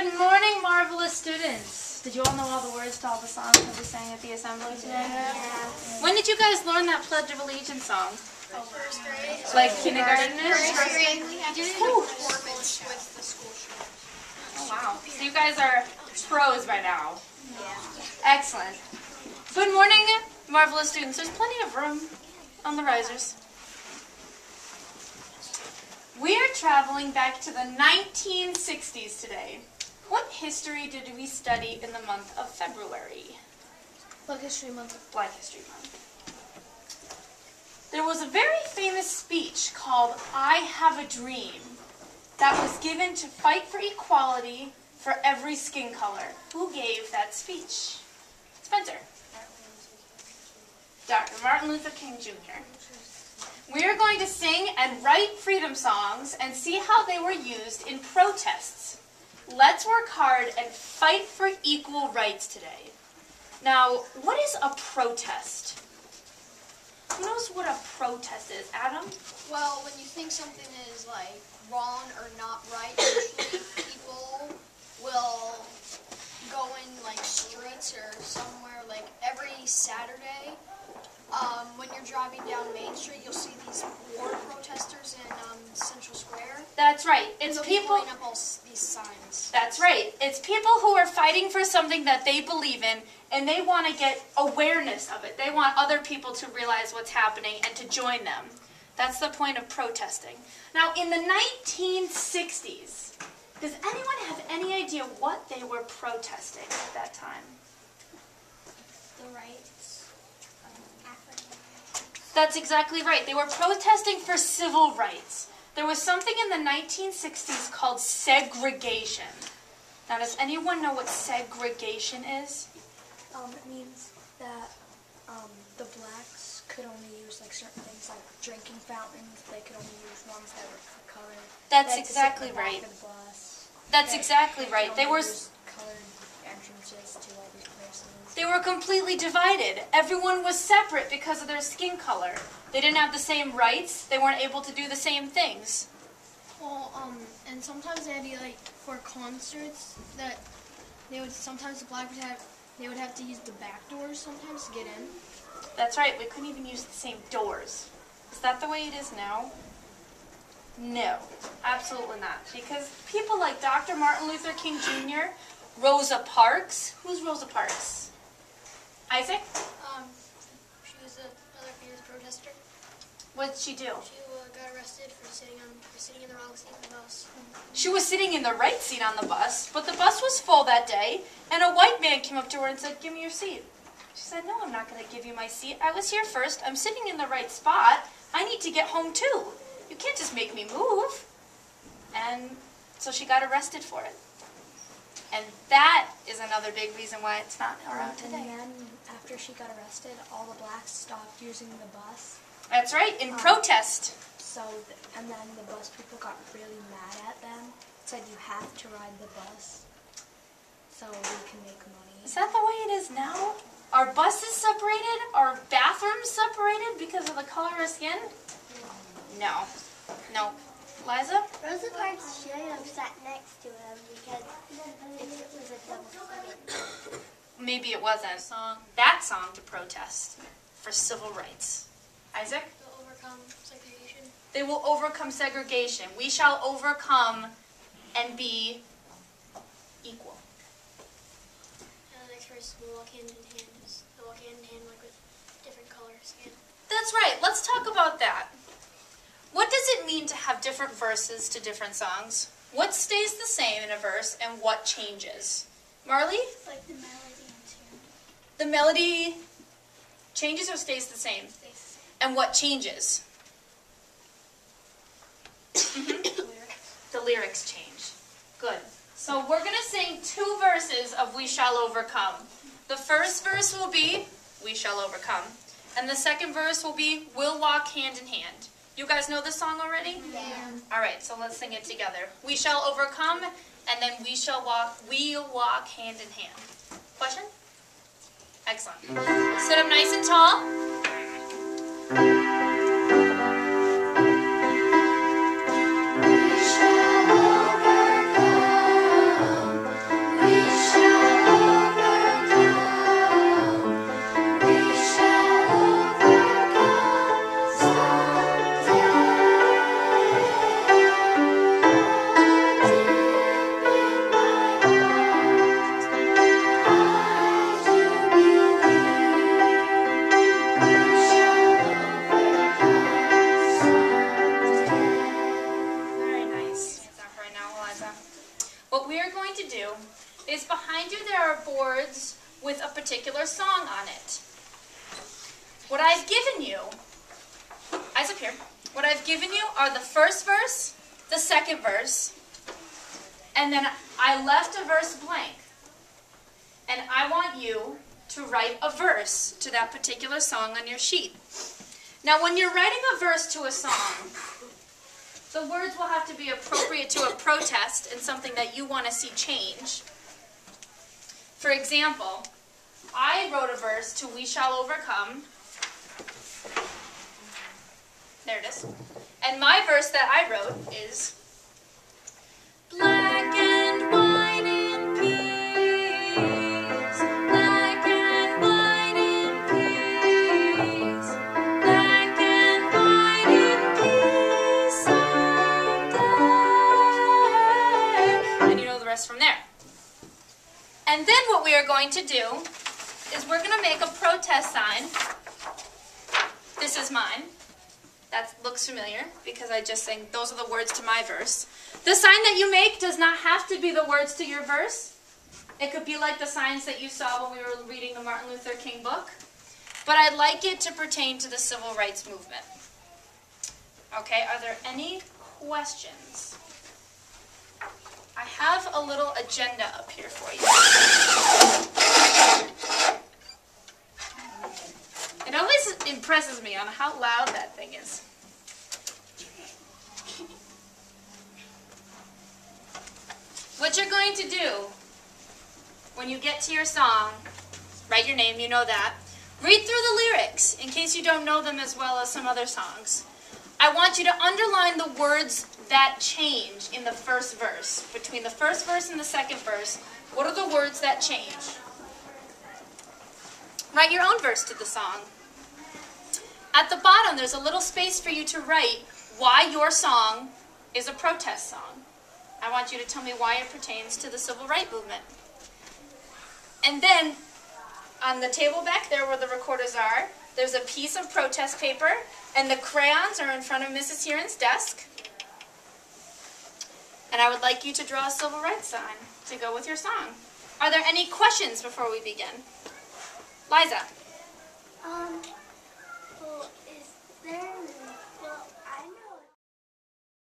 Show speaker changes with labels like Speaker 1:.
Speaker 1: Good morning, marvelous students. Did you all know all the words to all the songs that we sang at the assembly today? Yeah. When did you guys learn that Pledge of Allegiance song?
Speaker 2: First grade.
Speaker 1: Like kindergarten-ish?
Speaker 2: First grade, we had to do a performance with the school shooters.
Speaker 1: Oh, wow. So you guys are pros by now.
Speaker 2: Yeah.
Speaker 1: Excellent. Good morning, marvelous students. There's plenty of room on the risers. We are traveling back to the 1960s today. What history did we study in the month of February?
Speaker 2: Black History Month.
Speaker 1: Black History Month. There was a very famous speech called I Have a Dream that was given to fight for equality for every skin color. Who gave that speech? Spencer. Dr. Martin Luther King Jr. We are going to sing and write freedom songs and see how they were used in protests. Let's work hard and fight for equal rights today. Now, what is a protest? Who knows what a protest is? Adam?
Speaker 2: Well, when you think something is like wrong or not right, usually people will go in like streets or somewhere like every Saturday. When you're driving down Main Street, you'll see these war protesters in Central Square.
Speaker 1: That's right. It's people.
Speaker 2: Putting up all these signs.
Speaker 1: That's right. It's people who are fighting for something that they believe in, and they want to get awareness of it. They want other people to realize what's happening and to join them. That's the point of protesting. Now, in the 1960s, does anyone have any idea what they were protesting at that time?
Speaker 2: The rights of African.
Speaker 1: That's exactly right. They were protesting for civil rights. There was something in the 1960s called segregation. Now, does anyone know what segregation is?
Speaker 3: It means that the blacks could only use like certain things like drinking fountains. They could only use ones that were colored.
Speaker 1: That's
Speaker 3: They had to sit
Speaker 1: exactly
Speaker 3: in the back
Speaker 1: right.
Speaker 3: of the bus.
Speaker 1: That's exactly
Speaker 3: They
Speaker 1: right.
Speaker 3: could
Speaker 1: They
Speaker 3: only
Speaker 1: were
Speaker 3: use colored entrances to all these places.
Speaker 1: They were completely divided. Everyone was separate because of their skin color. They didn't have the same rights. They weren't able to do the same things.
Speaker 4: Well, and sometimes they'd be like for concerts that they would sometimes the black would have to use the back doors sometimes to get in.
Speaker 1: That's right. We couldn't even use the same doors. Is that the way it is now? No, absolutely not. Because people like Dr. Martin Luther King Jr., Rosa Parks. Who's Rosa Parks? Isaac?
Speaker 2: She was another famous protester.
Speaker 1: What did she do?
Speaker 2: She got arrested for sitting in the wrong seat in the bus.
Speaker 1: She was sitting in the right seat on the bus, but the bus was full that day, and a white man came up to her and said, "Give me your seat." She said, "No, I'm not going to give you my seat. I was here first. I'm sitting in the right spot. I need to get home too. You can't just make me move." And so she got arrested for it. And that is another big reason why it's not around
Speaker 3: And
Speaker 1: today.
Speaker 3: then after she got arrested, all the blacks stopped using the bus.
Speaker 1: That's right, in protest.
Speaker 3: So, and then the bus people got really mad at them. Said you have to ride the bus so we can make money.
Speaker 1: Is that the way it is now? Are buses separated? Are bathrooms separated because of the color of skin? No. No. Liza?
Speaker 5: Rosa Parks should have sat next to him because it was a double standard.
Speaker 1: Maybe it wasn't. That song to protest for civil rights. Isaac?
Speaker 2: To overcome segregation.
Speaker 1: They will overcome segregation. We shall overcome and be equal.
Speaker 2: And the next verse will walk hand in hand. They'll walk hand in hand like with different color skin.
Speaker 1: That's right. Let's talk about that. What does it mean to have different verses to different songs? What stays the same in a verse and what changes? Marley?
Speaker 5: It's like the melody and tune.
Speaker 1: The melody changes or stays the same?
Speaker 5: Stays the same.
Speaker 1: And what changes? The lyrics change. Good. So we're going to sing 2 verses of We Shall Overcome. The first verse will be We Shall Overcome. And the second verse will be We'll Walk Hand in Hand. You guys know this song already?
Speaker 5: Yeah.
Speaker 1: All right, so let's sing it together. We shall overcome, and then we'll walk hand in hand. Question? Excellent. Sit up nice and tall. what we are going to do is behind you there are boards with a particular song on it. What I've given you, eyes up here, what I've given you are the first verse, the second verse, and then I left a verse blank. And I want you to write a verse to that particular song on your sheet. Now when you're writing a verse to a song, the words will have to be appropriate to a protest and something that you want to see change. For example, I wrote a verse to We Shall Overcome. There it is. And my verse that I wrote is, black and white in peace, black and white in peace, black and white in peace someday. And you know the rest from there. And then what we are going to do is we're going to make a protest sign. This is mine. That looks familiar because I just sang those are the words to my verse. The sign that you make does not have to be the words to your verse. It could be like the signs that you saw when we were reading the Martin Luther King book. But I'd like it to pertain to the civil rights movement. Okay, are there any questions? I have a little agenda up here for you. It always impresses me on how loud that thing is. What you're going to do when you get to your song, write your name, you know that. Read through the lyrics in case you don't know them as well as some other songs. I want you to underline the words that change in the first verse. Between the first verse and the second verse, what are the words that change? Write your own verse to the song. At the bottom, there's a little space for you to write why your song is a protest song. I want you to tell me why it pertains to the civil rights movement. And then, on the table back there where the recorders are, there's a piece of protest paper, and the crayons are in front of Mrs. Heron's desk. And I would like you to draw a civil rights sign to go with your song. Are there any questions before we begin? Liza.
Speaker 5: Well,